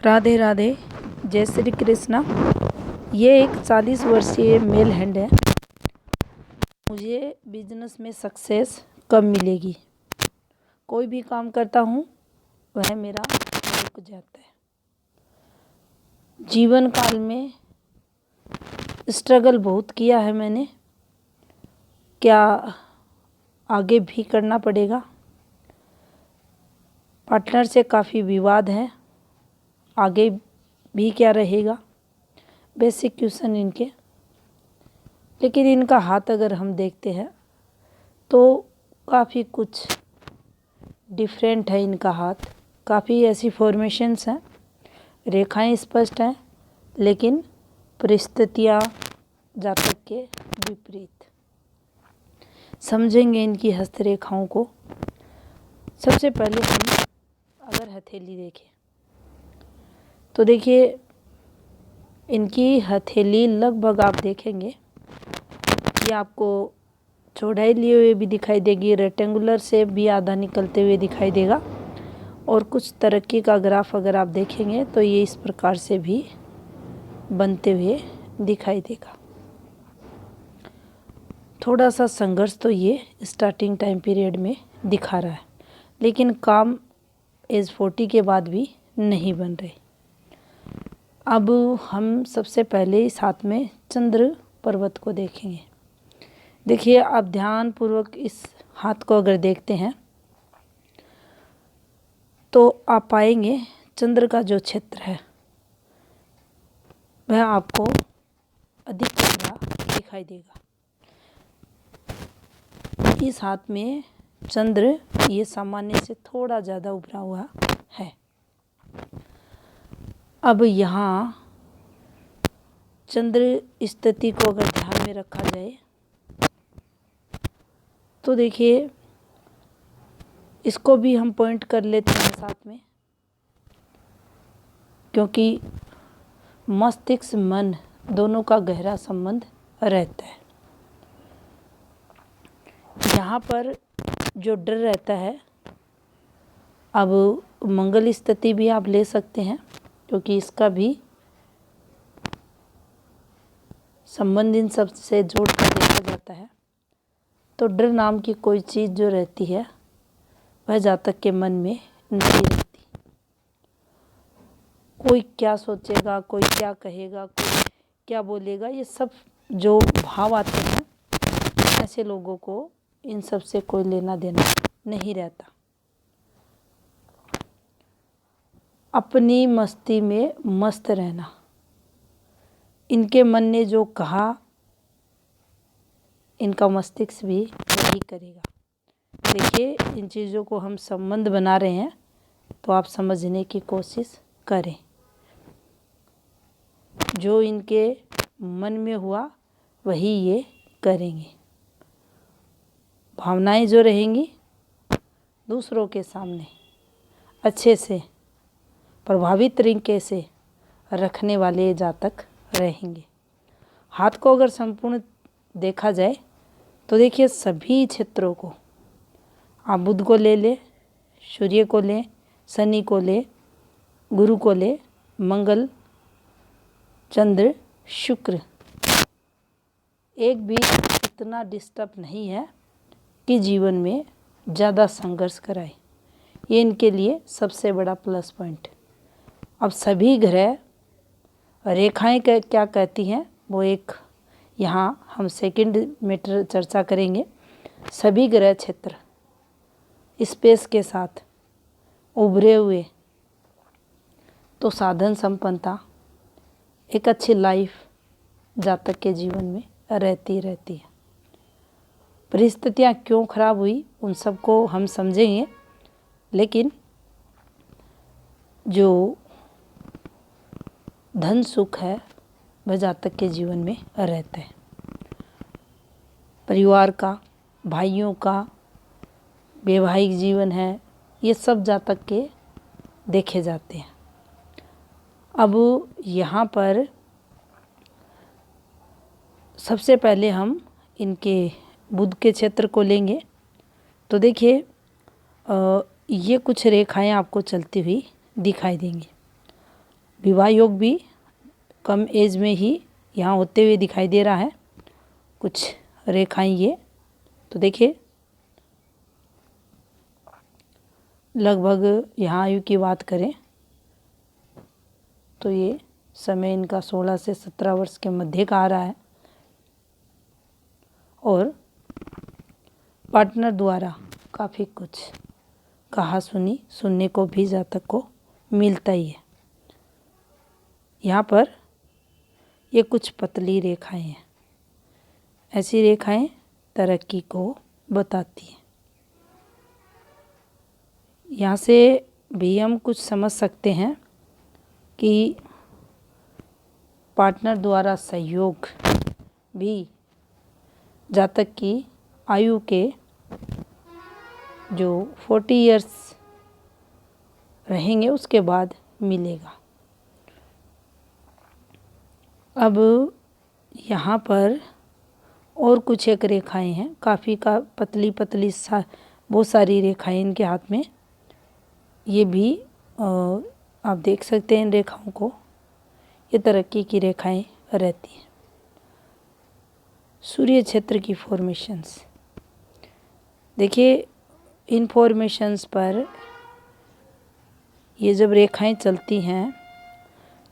राधे राधे, जय श्री कृष्णा। ये एक 40 वर्षीय मेल हैंड है। मुझे बिजनेस में सक्सेस कब मिलेगी? कोई भी काम करता हूँ वह मेरा रुक जाता है। जीवन काल में स्ट्रगल बहुत किया है मैंने, क्या आगे भी करना पड़ेगा? पार्टनर से काफ़ी विवाद है, आगे भी क्या रहेगा? बेसिक क्वेश्चन इनके। लेकिन इनका हाथ अगर हम देखते हैं तो काफ़ी कुछ डिफरेंट है इनका हाथ। काफ़ी ऐसी फॉर्मेशंस हैं, रेखाएं स्पष्ट हैं, लेकिन परिस्थितियाँ जातक के विपरीत। समझेंगे इनकी हस्तरेखाओं को। सबसे पहले हम अगर हथेली देखें तो देखिए इनकी हथेली लगभग आप देखेंगे ये आपको चौड़ाई लिए हुए भी दिखाई देगी, रेक्टेंगुलर से भी आधा निकलते हुए दिखाई देगा। और कुछ तरक्की का ग्राफ अगर आप देखेंगे तो ये इस प्रकार से भी बनते हुए दिखाई देगा। थोड़ा सा संघर्ष तो ये स्टार्टिंग टाइम पीरियड में दिखा रहा है, लेकिन काम एज 40 के बाद भी नहीं बन रहे। अब हम सबसे पहले इस हाथ में चंद्र पर्वत को देखेंगे। देखिए आप ध्यान पूर्वक इस हाथ को अगर देखते हैं तो आप पाएंगे चंद्र का जो क्षेत्र है वह आपको अधिक गहरा दिखाई देगा। इस हाथ में चंद्र ये सामान्य से थोड़ा ज़्यादा उभरा हुआ है। अब यहाँ चंद्र स्थिति को अगर ध्यान में रखा जाए तो देखिए इसको भी हम पॉइंट कर लेते हैं साथ में, क्योंकि मस्तिष्क मन दोनों का गहरा संबंध रहता है। यहाँ पर जो डर रहता है, अब मंगल स्थिति भी आप ले सकते हैं क्योंकि इसका भी संबंध इन सब से जोड़ कर देखा जाता है। तो डर नाम की कोई चीज़ जो रहती है वह जातक के मन में नहीं रहती। कोई क्या सोचेगा, कोई क्या कहेगा, कोई क्या बोलेगा, ये सब जो भाव आते हैं, ऐसे लोगों को इन सब से कोई लेना देना नहीं रहता। अपनी मस्ती में मस्त रहना, इनके मन ने जो कहा इनका मस्तिष्क भी वही करेगा। देखिए इन चीज़ों को हम संबंध बना रहे हैं तो आप समझने की कोशिश करें। जो इनके मन में हुआ वही ये करेंगे। भावनाएं जो रहेंगी दूसरों के सामने अच्छे से प्रभावित तरीके से रखने वाले जातक रहेंगे। हाथ को अगर संपूर्ण देखा जाए तो देखिए सभी क्षेत्रों को, आप बुध को ले ले, सूर्य को ले, शनि को ले, गुरु को ले, मंगल, चंद्र, शुक्र, एक भी इतना डिस्टर्ब नहीं है कि जीवन में ज़्यादा संघर्ष कराए। ये इनके लिए सबसे बड़ा प्लस पॉइंट। अब सभी ग्रह रेखाएं क्या कहती हैं वो एक यहाँ हम सेकंड में चर्चा करेंगे। सभी ग्रह क्षेत्र स्पेस के साथ उभरे हुए तो साधन संपन्नता, एक अच्छी लाइफ जातक के जीवन में रहती है। परिस्थितियाँ क्यों खराब हुई उन सबको हम समझेंगे, लेकिन जो धन सुख है वह जातक के जीवन में रहता है। परिवार का, भाइयों का, वैवाहिक जीवन है, ये सब जातक के देखे जाते हैं। अब यहाँ पर सबसे पहले हम इनके बुध के क्षेत्र को लेंगे तो देखिए ये कुछ रेखाएं आपको चलती हुई दिखाई देंगी। विवाह योग भी कम एज में ही यहाँ होते हुए दिखाई दे रहा है। कुछ रेखाएं ये तो देखिए, लगभग यहाँ आयु की बात करें तो ये समय इनका 16 से 17 वर्ष के मध्य का आ रहा है। और पार्टनर द्वारा काफ़ी कुछ कहा सुनी सुनने को भी जातक को मिलता ही है। यहाँ पर ये कुछ पतली रेखाएं हैं। ऐसी रेखाएं तरक्की को बताती हैं। यहाँ से भी हम कुछ समझ सकते हैं कि पार्टनर द्वारा सहयोग भी जातक की आयु के जो 40 इयर्स रहेंगे उसके बाद मिलेगा। अब यहाँ पर और कुछ एक रेखाएं हैं, काफ़ी का पतली पतली बहुत सारी रेखाएं इनके हाथ में। ये भी आप देख सकते हैं इन रेखाओं को, ये तरक्की की रेखाएं रहती हैं। सूर्य क्षेत्र की फॉर्मेशंस देखिए, इन फॉर्मेशंस पर ये जब रेखाएं चलती हैं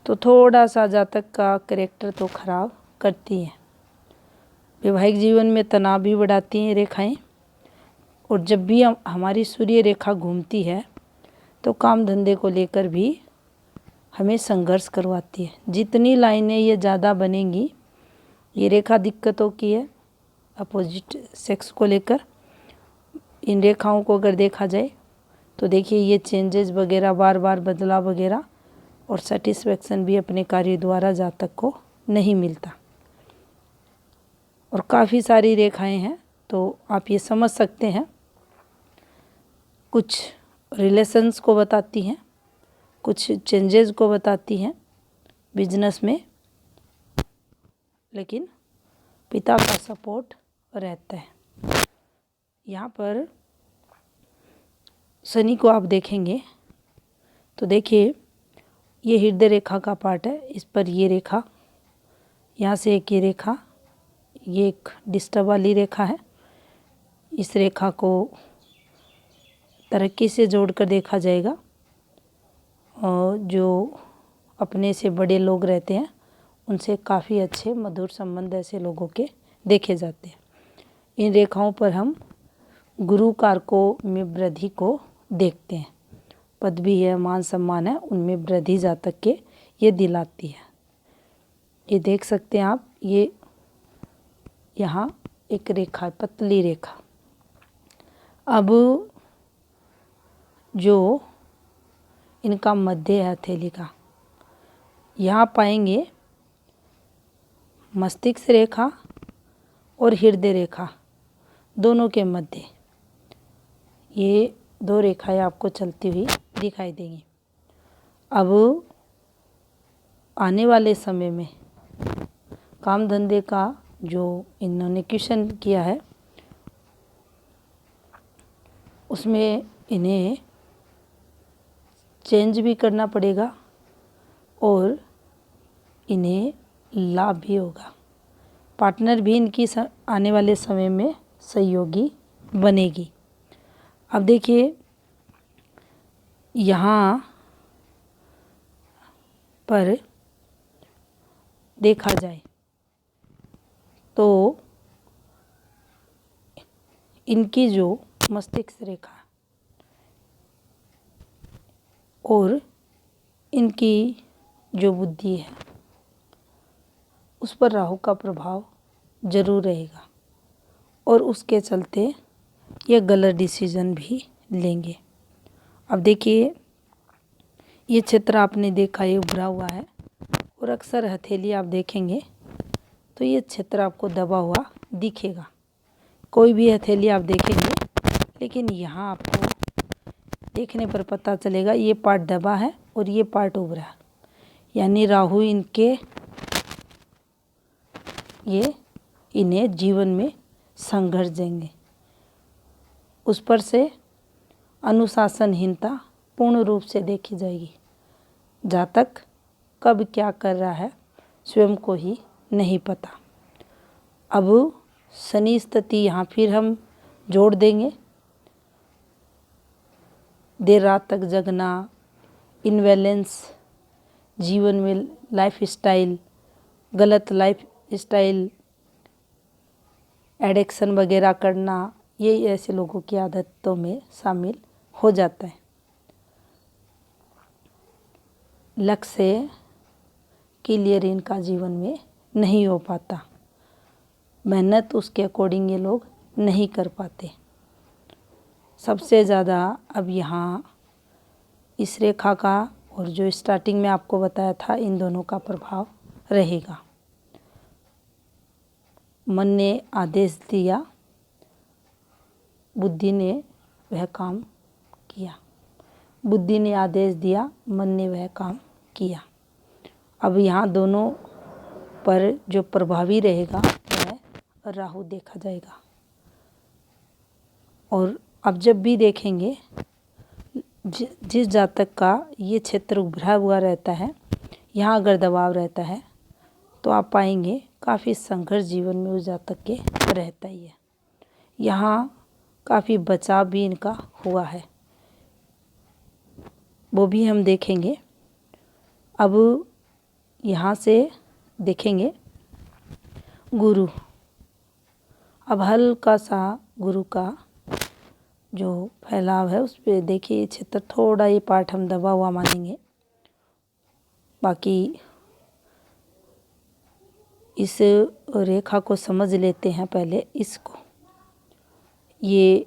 तो थोड़ा सा जातक का कैरेक्टर तो खराब करती हैं। वैवाहिक जीवन में तनाव भी बढ़ाती हैं रेखाएं। और जब भी हमारी सूर्य रेखा घूमती है तो काम धंधे को लेकर भी हमें संघर्ष करवाती है। जितनी लाइनें ये ज़्यादा बनेंगी, ये रेखा दिक्कतों की है अपोजिट सेक्स को लेकर। इन रेखाओं को अगर देखा जाए तो देखिए, ये चेंजेस वगैरह, बार बार बदलाव वगैरह, और सेटिस्फेक्शन भी अपने कार्य द्वारा जातक को नहीं मिलता। और काफ़ी सारी रेखाएं हैं तो आप ये समझ सकते हैं, कुछ रिलेशंस को बताती हैं, कुछ चेंजेस को बताती हैं बिजनेस में, लेकिन पिता का सपोर्ट रहता है। यहाँ पर शनि को आप देखेंगे तो देखिए, ये हृदय रेखा का पार्ट है। इस पर ये रेखा, यहाँ से एक ये रेखा, ये एक डिस्टर्ब वाली रेखा है। इस रेखा को तरक्की से जोड़कर देखा जाएगा। और जो अपने से बड़े लोग रहते हैं उनसे काफ़ी अच्छे मधुर संबंध ऐसे लोगों के देखे जाते हैं। इन रेखाओं पर हम गुरु कारकों में वृद्धि को देखते हैं। पदवी है, मान सम्मान है, उनमें वृद्धि जातक के ये दिलाती है। ये देख सकते हैं आप, ये यहाँ एक रेखा, पतली रेखा। अब जो इनका मध्य है हथेली का, यहाँ पाएंगे मस्तिष्क रेखा और हृदय रेखा दोनों के मध्य ये दो रेखाएं आपको चलती हुई दिखाई देंगी। अब आने वाले समय में काम धंधे का जो इन्होंने क्वेश्चन किया है उसमें इन्हें चेंज भी करना पड़ेगा और इन्हें लाभ भी होगा। पार्टनर भी इनकी आने वाले समय में सहयोगी बनेगी। अब देखिए, यहाँ पर देखा जाए तो इनकी जो मस्तिष्क रेखा और इनकी जो बुद्धि है उस पर राहु का प्रभाव जरूर रहेगा और उसके चलते ये गलत डिसीजन भी लेंगे। अब देखिए, ये क्षेत्र आपने देखा ये उभरा हुआ है और अक्सर हथेली आप देखेंगे तो ये क्षेत्र आपको दबा हुआ दिखेगा। कोई भी हथेली आप देखेंगे, लेकिन यहाँ आपको देखने पर पता चलेगा ये पार्ट दबा है और ये पार्ट उभरा है। यानी राहु इन्हें जीवन में संघर्ष देंगे। उस पर से अनुशासनहीनता पूर्ण रूप से देखी जाएगी। जातक कब क्या कर रहा है स्वयं को ही नहीं पता। अब शनि स्थिति यहाँ फिर हम जोड़ देंगे। देर रात तक जगना, इनबैलेंस जीवन में, लाइफ स्टाइल, गलत लाइफ स्टाइल, एडिक्शन वगैरह करना, ये ऐसे लोगों की आदतों में शामिल हो जाता है। लक्ष्य क्लियर इनका जीवन में नहीं हो पाता, मेहनत उसके अकॉर्डिंग ये लोग नहीं कर पाते। सबसे ज़्यादा अब यहाँ इस रेखा का और जो स्टार्टिंग में आपको बताया था, इन दोनों का प्रभाव रहेगा। मन ने आदेश दिया, बुद्धि ने वह काम किया। बुद्धि ने आदेश दिया, मन ने वह काम किया। अब यहाँ दोनों पर जो प्रभावी रहेगा वह राहु देखा जाएगा। और अब जब भी देखेंगे जिस जातक का ये क्षेत्र उभरा हुआ रहता है, यहाँ अगर दबाव रहता है तो आप पाएंगे काफ़ी संघर्ष जीवन में उस जातक के रहता ही है। यहाँ काफ़ी बचाव भी इनका हुआ है, वो भी हम देखेंगे। अब यहाँ से देखेंगे गुरु। अब हल्का सा गुरु का जो फैलाव है उस पर देखिए, ये क्षेत्र थोड़ा, ये पार्ट हम दबा हुआ मानेंगे। बाकी इस रेखा को समझ लेते हैं पहले इसको। ये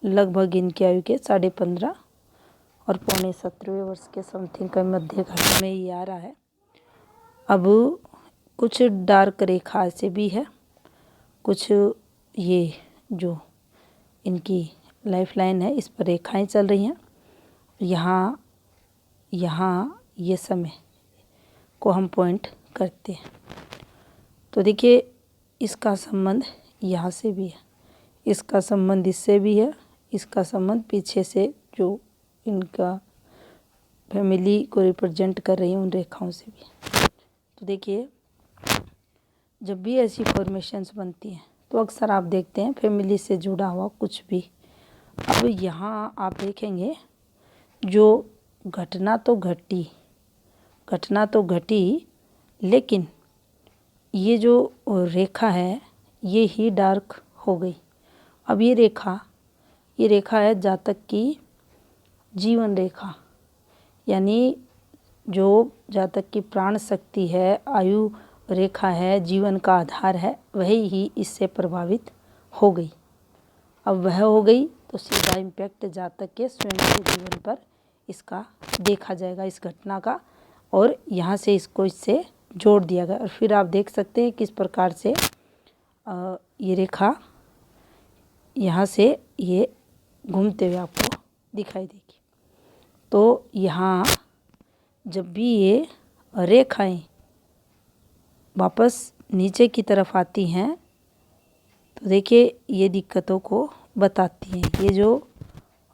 लगभग इनकी आयु के 15.5 और 16.25 वर्ष के समथिंग का मध्य घट में ये आ रहा है। अब कुछ डार्क रेखा ऐसे भी है, कुछ ये जो इनकी लाइफ लाइन है इस पर रेखाएं चल रही हैं। यहाँ ये समय को हम पॉइंट करते हैं तो देखिए, इसका संबंध यहाँ से भी है, इसका संबंध इससे भी है, इसका संबंध पीछे से जो इनका फैमिली को रिप्रेजेंट कर रही है उन रेखाओं से भी। तो देखिए, जब भी ऐसी फॉर्मेशंस बनती हैं तो अक्सर आप देखते हैं फैमिली से जुड़ा हुआ कुछ भी। अब यहाँ आप देखेंगे जो घटना तो घटी, लेकिन ये जो रेखा है ये ही डार्क हो गई। अब ये रेखा है जातक की जीवन रेखा, यानी जो जातक की प्राण शक्ति है, आयु रेखा है, जीवन का आधार है, वही ही इससे प्रभावित हो गई। अब वह हो गई तो सीधा इम्पैक्ट जातक के स्वयं के जीवन पर इसका देखा जाएगा, इस घटना का। और यहाँ से इससे जोड़ दिया गया। और फिर आप देख सकते हैं किस प्रकार से ये रेखा यहाँ से ये घूमते हुए आपको दिखाई देगी। तो यहाँ जब भी ये रेखाएं वापस नीचे की तरफ आती हैं तो देखिए ये दिक्कतों को बताती हैं। ये जो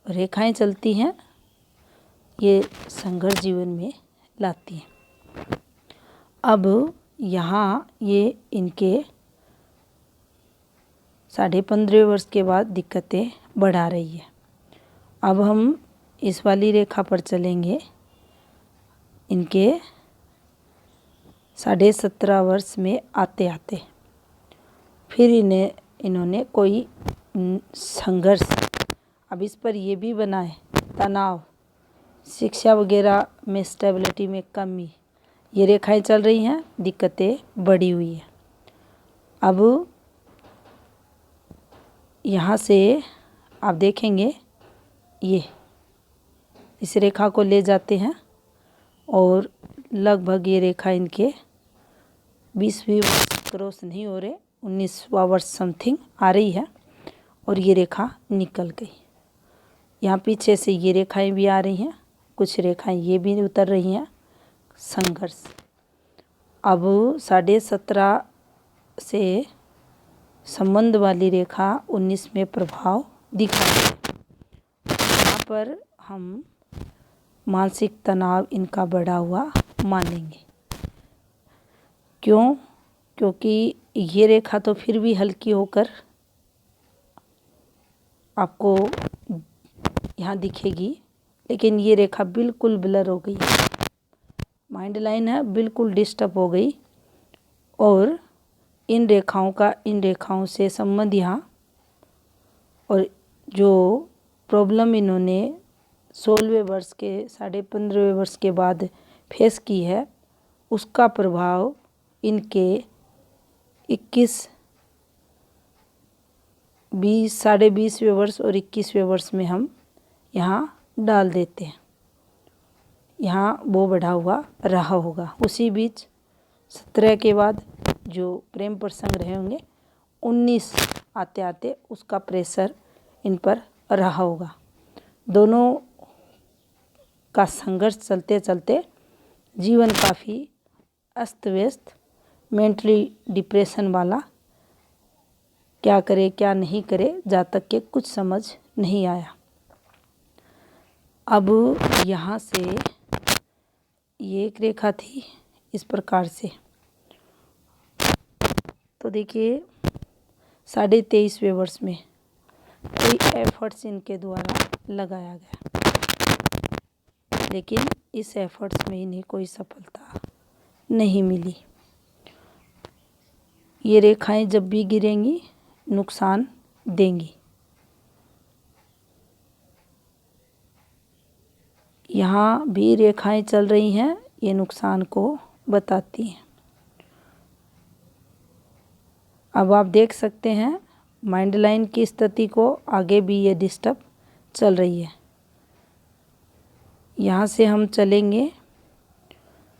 रेखाएं चलती हैं ये संघर्ष जीवन में लाती हैं। अब यहाँ ये इनके 15.5 वर्ष के बाद दिक्कतें बढ़ा रही है। अब हम इस वाली रेखा पर चलेंगे। इनके 17.5 वर्ष में आते आते फिर इन्होंने कोई संघर्ष, अब इस पर ये भी बना है तनाव, शिक्षा वगैरह में स्टेबिलिटी में कमी, ये रेखाएं चल रही हैं, दिक्कतें बढ़ी हुई है। अब यहाँ से आप देखेंगे ये इस रेखा को ले जाते हैं और लगभग ये रेखा इनके 20वीं वर्ष क्रॉस नहीं हो रहे, 19वां वर्ष समथिंग आ रही है और ये रेखा निकल गई। यहाँ पीछे से ये रेखाएं भी आ रही हैं, कुछ रेखाएं ये भी उतर रही हैं। संघर्ष अब 17.5 से संबंध वाली रेखा 19 में प्रभाव दिखा रही है। यहाँ पर हम मानसिक तनाव इनका बढ़ा हुआ मानेंगे। क्यों? क्योंकि ये रेखा तो फिर भी हल्की होकर आपको यहाँ दिखेगी, लेकिन ये रेखा बिल्कुल ब्लर हो गई, माइंड लाइन है बिल्कुल डिस्टर्ब हो गई। और इन रेखाओं से संबंध यहाँ, और जो प्रॉब्लम इन्होंने 16वें वर्ष के 15.5वें वर्ष के बाद फेस की है, उसका प्रभाव इनके 21, 20, 20.5वें वर्ष और 21वें वर्ष में हम यहाँ डाल देते हैं। यहाँ वो बढ़ा हुआ रहा होगा। उसी बीच 17 के बाद जो प्रेम प्रसंग रहे होंगे, 19 आते आते उसका प्रेशर इन पर रहा होगा। दोनों का संघर्ष चलते चलते जीवन काफ़ी अस्त व्यस्त, मेंटली डिप्रेशन वाला, क्या करे क्या नहीं करे जातक के कुछ समझ नहीं आया। अब यहाँ से ये एक रेखा थी इस प्रकार से, तो देखिए 23.5वें वर्ष में कई एफर्ट्स इनके द्वारा लगाया गया, लेकिन इस एफर्ट्स में इन्हें कोई सफलता नहीं मिली। ये रेखाएं जब भी गिरेंगी नुकसान देंगी। यहाँ भी रेखाएं चल रही हैं, ये नुकसान को बताती हैं। अब आप देख सकते हैं माइंड लाइन की स्थिति को आगे भी ये डिस्टर्ब चल रही है। यहाँ से हम चलेंगे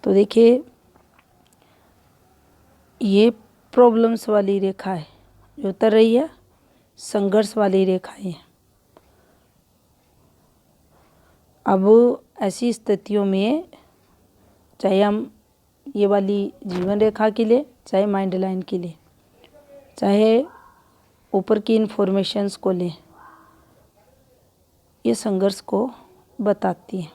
तो देखिए ये प्रॉब्लम्स वाली रेखा है जो उतर रही है, संघर्ष वाली रेखाएं हैं। अब ऐसी स्थितियों में चाहे हम ये वाली जीवन रेखा के लिए, चाहे माइंड लाइन के लिए, चाहे ऊपर की इन्फॉर्मेशंस को लें, ये संघर्ष को बताती है।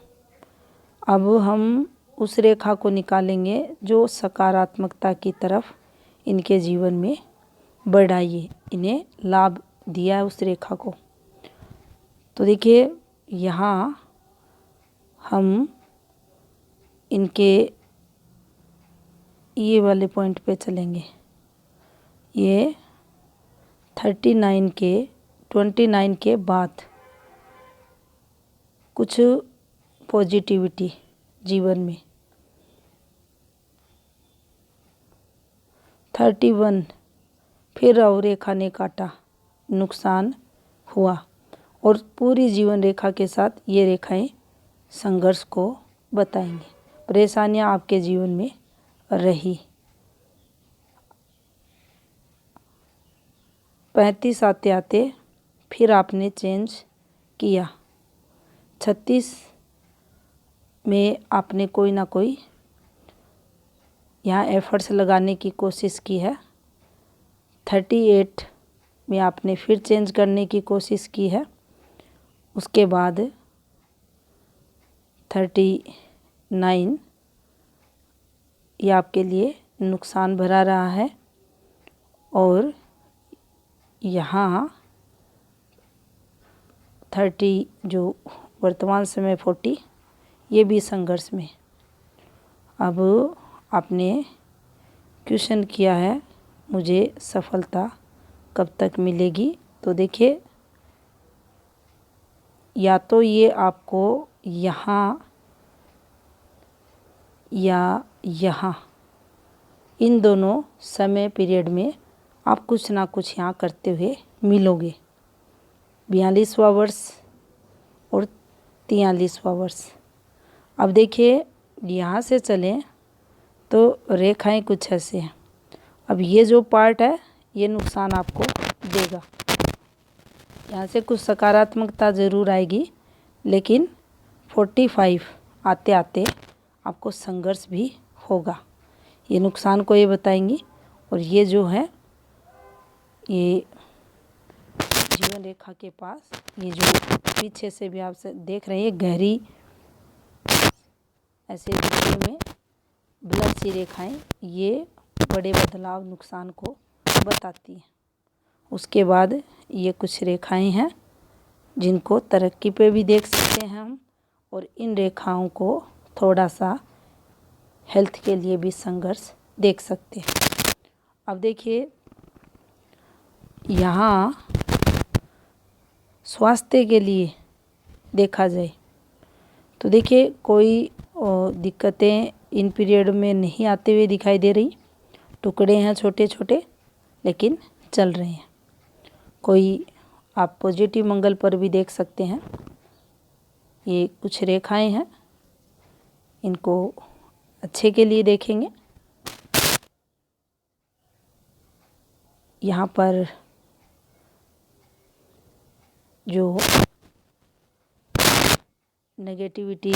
अब हम उस रेखा को निकालेंगे जो सकारात्मकता की तरफ इनके जीवन में बढ़ाइए, इन्हें लाभ दिया है उस रेखा को। तो देखिए यहाँ हम इनके ये वाले पॉइंट पे चलेंगे। ये 29 के बाद कुछ पॉजिटिविटी जीवन में, 31 फिर और रेखा ने काटा, नुकसान हुआ, और पूरी जीवन रेखा के साथ ये रेखाएं संघर्ष को बताएंगे। परेशानियां आपके जीवन में रही। 35 आते आते फिर आपने चेंज किया। 36 में आपने कोई ना कोई यहाँ एफर्ट्स लगाने की कोशिश की है। 38 में आपने फिर चेंज करने की कोशिश की है। उसके बाद 39 ये आपके लिए नुकसान भरा रहा है, और यहाँ 30 जो वर्तमान समय 40 ये भी संघर्ष में। अब आपने क्वेश्चन किया है मुझे सफलता कब तक मिलेगी, तो देखिए या तो ये आपको यहाँ या यहाँ, इन दोनों समय पीरियड में आप कुछ ना कुछ यहाँ करते हुए मिलोगे। 42वां वर्ष और 43वां वर्ष। अब देखिए यहाँ से चलें तो रेखाएं कुछ ऐसे हैं। अब ये जो पार्ट है ये नुकसान आपको देगा। यहाँ से कुछ सकारात्मकता ज़रूर आएगी, लेकिन 45 आते आते आपको संघर्ष भी होगा। ये नुकसान को ये बताएंगी। और ये जो है ये जीवन रेखा के पास, ये जो पीछे से भी आप देख रहे हैं गहरी ऐसे दिखने में ब्लड सी रेखाएं, ये बड़े बदलाव नुकसान को बताती है। उसके बाद ये कुछ रेखाएं हैं जिनको तरक्की पे भी देख सकते हैं हम, और इन रेखाओं को थोड़ा सा हेल्थ के लिए भी संघर्ष देख सकते हैं। अब देखिए यहाँ स्वास्थ्य के लिए देखा जाए तो देखिए कोई दिक्कतें इन पीरियड में नहीं आते हुए दिखाई दे रही। टुकड़े हैं छोटे छोटे लेकिन चल रहे हैं। कोई आप पॉजिटिव मंगल पर भी देख सकते हैं। ये कुछ रेखाएं हैं, इनको अच्छे के लिए देखेंगे। यहाँ पर जो नेगेटिविटी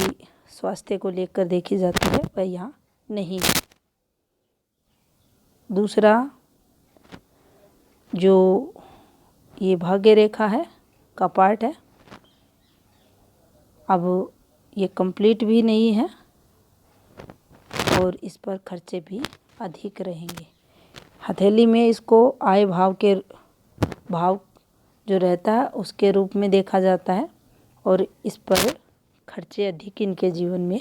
स्वास्थ्य को लेकर देखी जाती है वह यहाँ नहीं है। दूसरा जो ये भाग्य रेखा है का पार्ट है, अब ये कंप्लीट भी नहीं है और इस पर खर्चे भी अधिक रहेंगे। हथेली में इसको आय भाव के भाव जो रहता है उसके रूप में देखा जाता है और इस पर खर्चे अधिक इनके जीवन में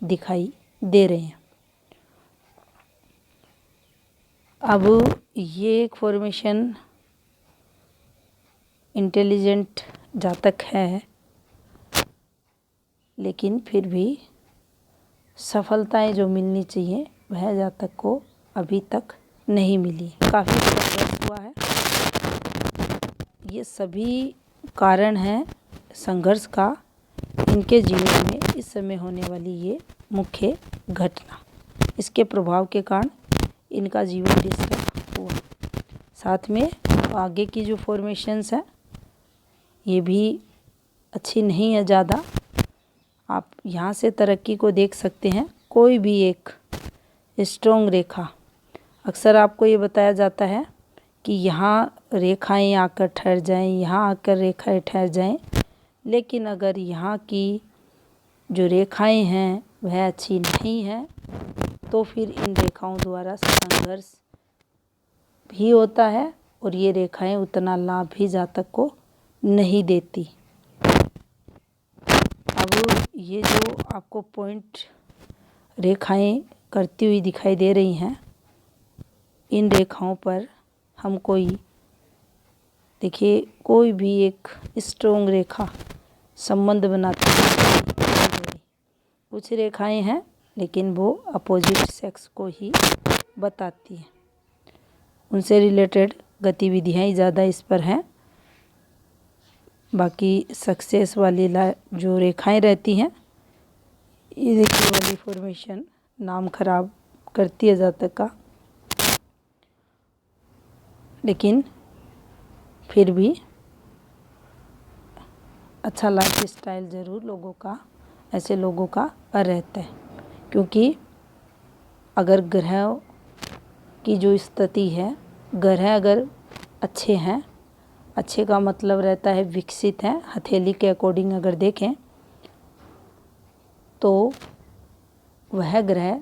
दिखाई दे रहे हैं। अब ये एक फॉर्मेशन इंटेलिजेंट जातक है, लेकिन फिर भी सफलताएं जो मिलनी चाहिए वह जातक को अभी तक नहीं मिली। काफ़ी संघर्ष हुआ है। ये सभी कारण हैं संघर्ष का इनके जीवन में इस समय होने वाली ये मुख्य घटना। इसके प्रभाव के कारण इनका जीवन डिस्टर्ब हुआ। साथ में आगे की जो फॉर्मेशंस है ये भी अच्छी नहीं है ज़्यादा। आप यहाँ से तरक्की को देख सकते हैं। कोई भी एक स्ट्रॉन्ग रेखा, अक्सर आपको ये बताया जाता है कि यहाँ रेखाएं आकर ठहर जाएं, यहाँ आकर रेखाएं ठहर जाएं, लेकिन अगर यहाँ की जो रेखाएं हैं वह अच्छी नहीं है तो फिर इन रेखाओं द्वारा संघर्ष भी होता है और ये रेखाएं उतना लाभ भी जातक को नहीं देती। अब ये जो आपको पॉइंट रेखाएं करती हुई दिखाई दे रही हैं, इन रेखाओं पर हम देखिए कोई भी एक स्ट्रॉन्ग रेखा संबंध बनाती है। कुछ रेखाएं हैं लेकिन वो अपोजिट सेक्स को ही बताती हैं, उनसे रिलेटेड गतिविधियाँ ही ज़्यादा इस पर हैं। बाकी सक्सेस वाली जो रेखाएं रहती हैं, ये देखिए वाली फॉर्मेशन नाम खराब करती है जातक का, लेकिन फिर भी अच्छा लाइफ स्टाइल ज़रूर लोगों का, ऐसे लोगों का रहता है। क्योंकि अगर ग्रह की जो स्थिति है, ग्रह अगर अच्छे हैं, अच्छे का मतलब रहता है विकसित है, हथेली के अकॉर्डिंग अगर देखें तो वह ग्रह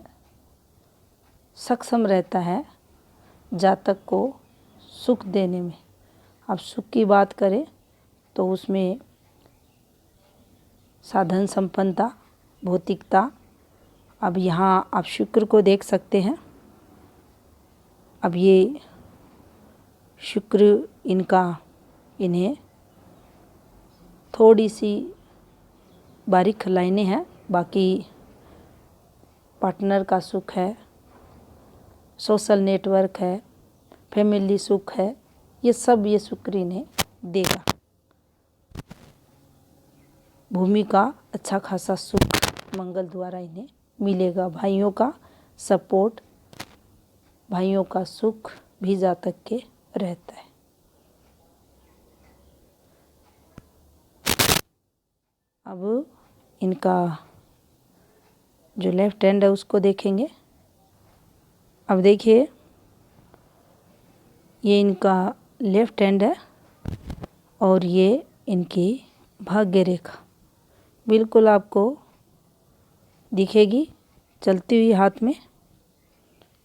सक्षम रहता है जातक को सुख देने में। अब सुख की बात करें तो उसमें साधन संपन्नता, भौतिकता। अब यहाँ आप शुक्र को देख सकते हैं। अब ये शुक्र इन्हें थोड़ी सी बारीक लाइनें हैं, बाकी पार्टनर का सुख है, सोशल नेटवर्क है, फैमिली सुख है, ये सब ये शुक्र इन्हें देगा। भूमि का अच्छा खासा सुख मंगल द्वारा इन्हें मिलेगा। भाइयों का सपोर्ट, भाइयों का सुख भी जातक के रहता है। अब इनका जो लेफ्ट हैंड है उसको देखेंगे। अब देखिए ये इनका लेफ्ट हैंड है और ये इनकी भाग्य रेखा बिल्कुल आपको दिखेगी चलती हुई हाथ में,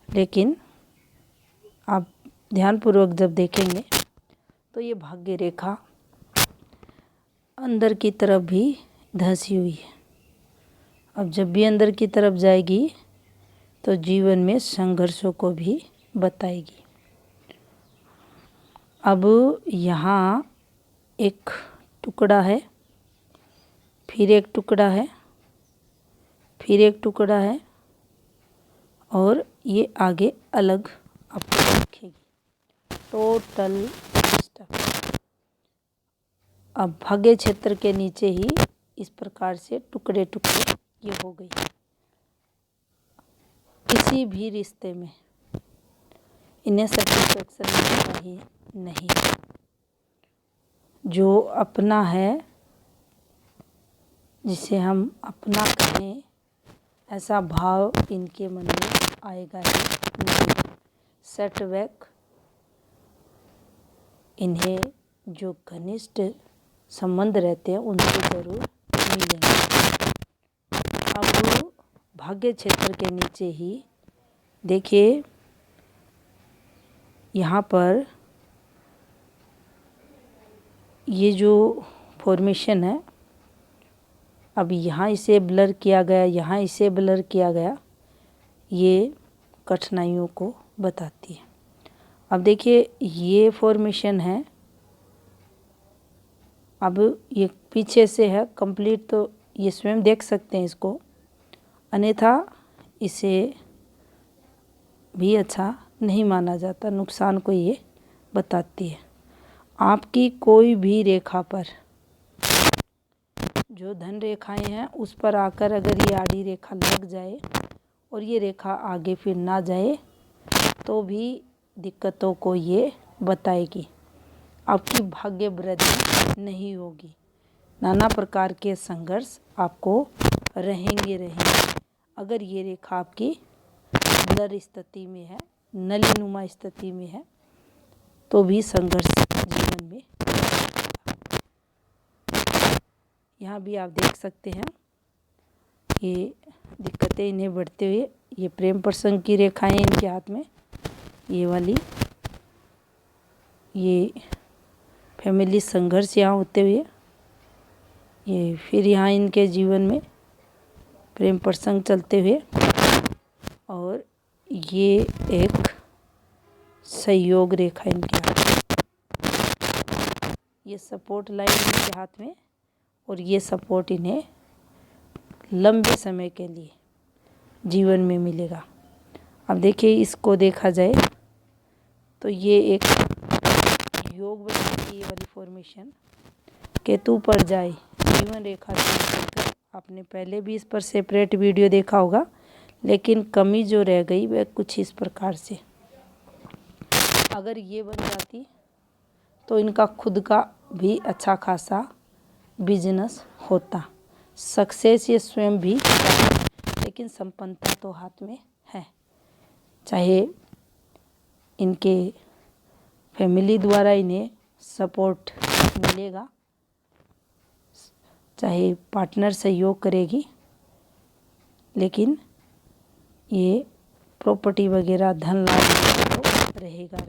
लेकिन ध्यानपूर्वक जब देखेंगे तो ये भाग्य रेखा अंदर की तरफ भी धंसी हुई है। अब जब भी अंदर की तरफ जाएगी तो जीवन में संघर्षों को भी बताएगी। अब यहाँ एक टुकड़ा है, फिर एक टुकड़ा है, फिर एक टुकड़ा है और ये आगे अलग आपको दिखेगी। Total disturb. अब भाग्य क्षेत्र के नीचे ही इस प्रकार से टुकड़े टुकड़े ये हो गई। किसी भी रिश्ते में इन्हें सेटिस्फैक्शन मिलता ही नहीं। जो अपना है, जिसे हम अपना कहें, ऐसा भाव इनके मन में आएगा ही नहीं। सेटबैक इन्हें जो घनिष्ठ संबंध रहते हैं उनसे जरूर मिलेंगे। अब भाग्य क्षेत्र के नीचे ही देखिए, यहाँ पर ये जो फॉर्मेशन है, अब यहाँ इसे ब्लर किया गया, यहाँ इसे ब्लर किया गया, ये कठिनाइयों को बताती है। अब देखिए ये फॉर्मेशन है, अब ये पीछे से है कंप्लीट, तो ये स्वयं देख सकते हैं इसको, अन्यथा इसे भी अच्छा नहीं माना जाता, नुकसान को ये बताती है। आपकी कोई भी रेखा पर जो धन रेखाएं हैं उस पर आकर अगर ये आड़ी रेखा लग जाए और ये रेखा आगे फिर ना जाए तो भी दिक्कतों को ये बताएगी। आपकी भाग्य वृद्धि नहीं होगी, नाना प्रकार के संघर्ष आपको रहेंगे। अगर ये रेखा आपकी ब्लर स्थिति में है, नलीनुमा स्थिति में है, तो भी संघर्ष जीवन में। यहाँ भी आप देख सकते हैं ये दिक्कतें इन्हें बढ़ते हुए, ये प्रेम प्रसंग की रेखाएं इनके हाथ में, ये वाली, ये फैमिली संघर्ष यहाँ होते हुए, ये फिर यहाँ इनके जीवन में प्रेम प्रसंग चलते हुए, और ये एक सहयोग रेखा इनके हाथ में, ये सपोर्ट लाइन इनके हाथ में, और ये सपोर्ट इन्हें लंबे समय के लिए जीवन में मिलेगा। अब देखिए इसको देखा जाए तो ये एक योग बनाती है वाली फॉर्मेशन, केतु पर जाए जीवन रेखा से। आपने पहले भी इस पर सेपरेट वीडियो देखा होगा, लेकिन कमी जो रह गई वह कुछ इस प्रकार से, अगर ये बन जाती तो इनका खुद का भी अच्छा खासा बिजनेस होता, सक्सेस ये स्वयं भी, लेकिन संपन्नता तो हाथ में है। चाहे इनके फैमिली द्वारा इन्हें सपोर्ट मिलेगा, चाहे पार्टनर सहयोग करेगी, लेकिन ये प्रॉपर्टी वगैरह धन लाभ तो रहेगा।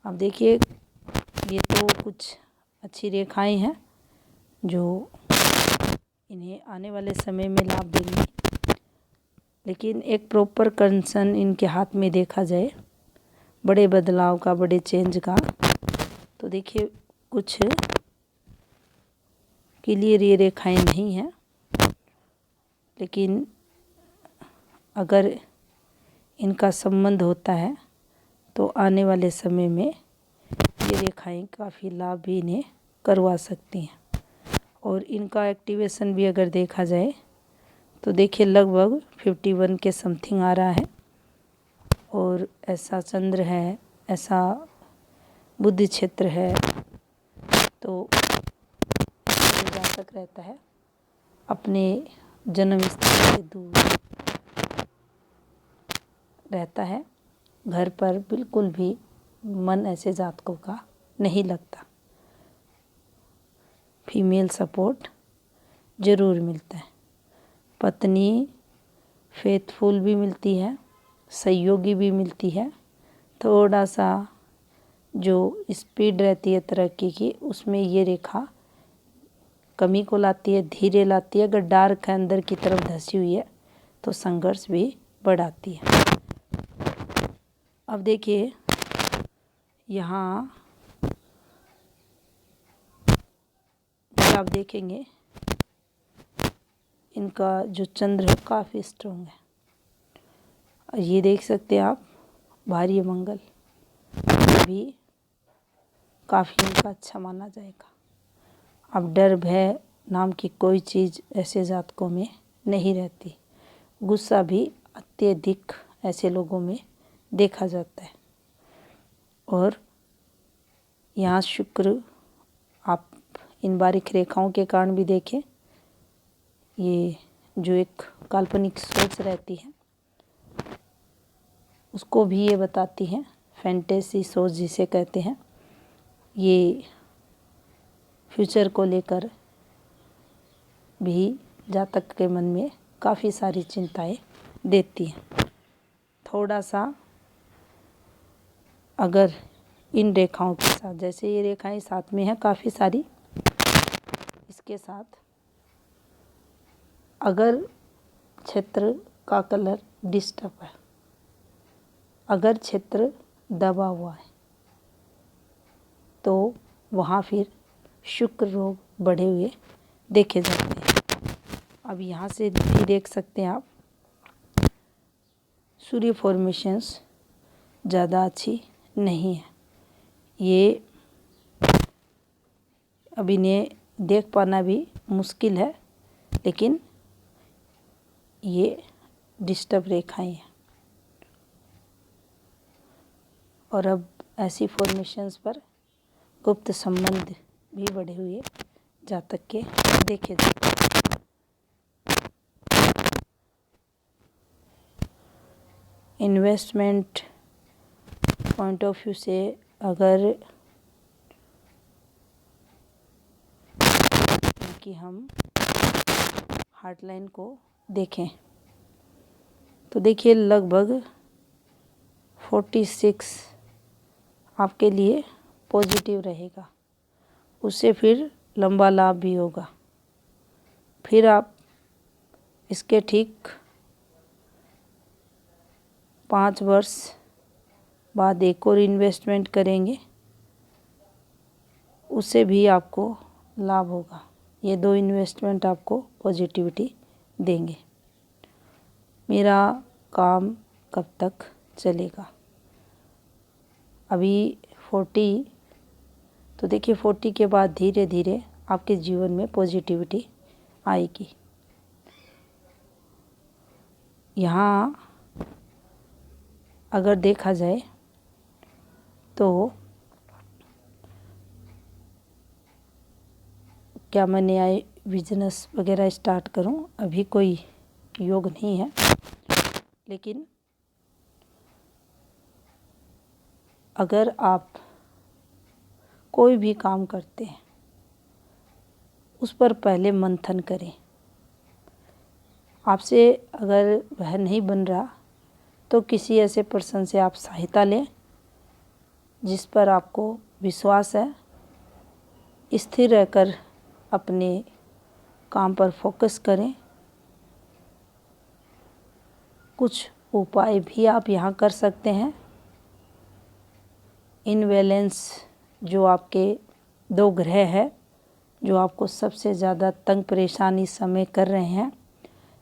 अब देखिए ये तो कुछ अच्छी रेखाएं हैं जो इन्हें आने वाले समय में लाभ देंगी, लेकिन एक प्रॉपर कंसर्न इनके हाथ में देखा जाए बड़े बदलाव का, बड़े चेंज का, तो देखिए कुछ क्लियर ये रेखाएं नहीं हैं, लेकिन अगर इनका संबंध होता है तो आने वाले समय में ये रेखाएं काफ़ी लाभ भी इन्हें करवा सकती हैं। और इनका एक्टिवेशन भी अगर देखा जाए तो देखिए लगभग 51 के समथिंग आ रहा है, और ऐसा चंद्र है, ऐसा बुद्धि क्षेत्र है, तो जातक रहता है अपने जन्म स्थान से दूर रहता है, घर पर बिल्कुल भी मन ऐसे जातकों का नहीं लगता। फीमेल सपोर्ट ज़रूर मिलता है, पत्नी फेथफुल भी मिलती है, सहयोगी भी मिलती है, थोड़ा सा जो स्पीड रहती है तरक्की की, उसमें ये रेखा कमी को लाती है, धीरे लाती है। अगर डार्क है, अंदर की तरफ धसी हुई है, तो संघर्ष भी बढ़ाती है। अब देखिए यहाँ आप देखेंगे इनका जो चंद्र है काफ़ी स्ट्रॉन्ग है। और ये देख सकते हैं आप भारी मंगल भी काफ़ी इनका अच्छा माना जाएगा। अब डर भय नाम की कोई चीज़ ऐसे जातकों में नहीं रहती। गुस्सा भी अत्यधिक ऐसे लोगों में देखा जाता है। और यहाँ शुक्र, आप इन बारीक रेखाओं के कारण भी देखें, ये जो एक काल्पनिक सोच रहती है उसको भी ये बताती है। फैंटेसी सोच जिसे कहते हैं, ये फ्यूचर को लेकर भी जातक के मन में काफ़ी सारी चिंताएं देती हैं। थोड़ा सा अगर इन रेखाओं के साथ, जैसे ये रेखाएं साथ में हैं काफ़ी सारी, इसके साथ अगर क्षेत्र का कलर डिस्टर्ब है, अगर क्षेत्र दबा हुआ है, तो वहाँ फिर शुक्र रोग बढ़े हुए देखे जाते हैं। अब यहाँ से भी देख सकते हैं आप, सूर्य फॉर्मेशंस ज़्यादा अच्छी नहीं है। ये अब इन्हें देख पाना भी मुश्किल है, लेकिन ये डिस्टर्ब रेखाएं हैं। और अब ऐसी फॉर्मेशंस पर गुप्त संबंध भी बढ़े हुए जातक के देखे जाते हैं। इन्वेस्टमेंट पॉइंट ऑफ व्यू से अगर कि हम हार्टलाइन को देखें, तो देखिए लगभग 46 आपके लिए पॉजिटिव रहेगा। उससे फिर लंबा लाभ भी होगा। फिर आप इसके ठीक 5 वर्ष बाद एक और इन्वेस्टमेंट करेंगे, उससे भी आपको लाभ होगा। ये 2 इन्वेस्टमेंट आपको पॉजिटिविटी देंगे। मेरा काम कब तक चलेगा? अभी 40, तो देखिए 40 के बाद धीरे धीरे आपके जीवन में पॉजिटिविटी आएगी। यहाँ अगर देखा जाए तो क्या मैं नया बिजनेस वगैरह स्टार्ट करूं, अभी कोई योग नहीं है। लेकिन अगर आप कोई भी काम करते हैं, उस पर पहले मंथन करें। आपसे अगर वह नहीं बन रहा, तो किसी ऐसे पर्सन से आप सहायता लें जिस पर आपको विश्वास है। स्थिर रहकर अपने काम पर फोकस करें। कुछ उपाय भी आप यहाँ कर सकते हैं। इनबैलेंस जो आपके 2 ग्रह है, जो आपको सबसे ज़्यादा तंग परेशानी इस समय कर रहे हैं,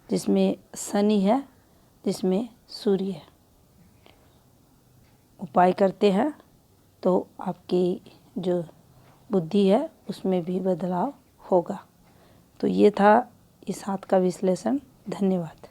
जिसमें शनि है, जिसमें सूर्य है, उपाय करते हैं तो आपकी जो बुद्धि है उसमें भी बदलाव होगा। तो ये था इस हाथ का विश्लेषण। धन्यवाद।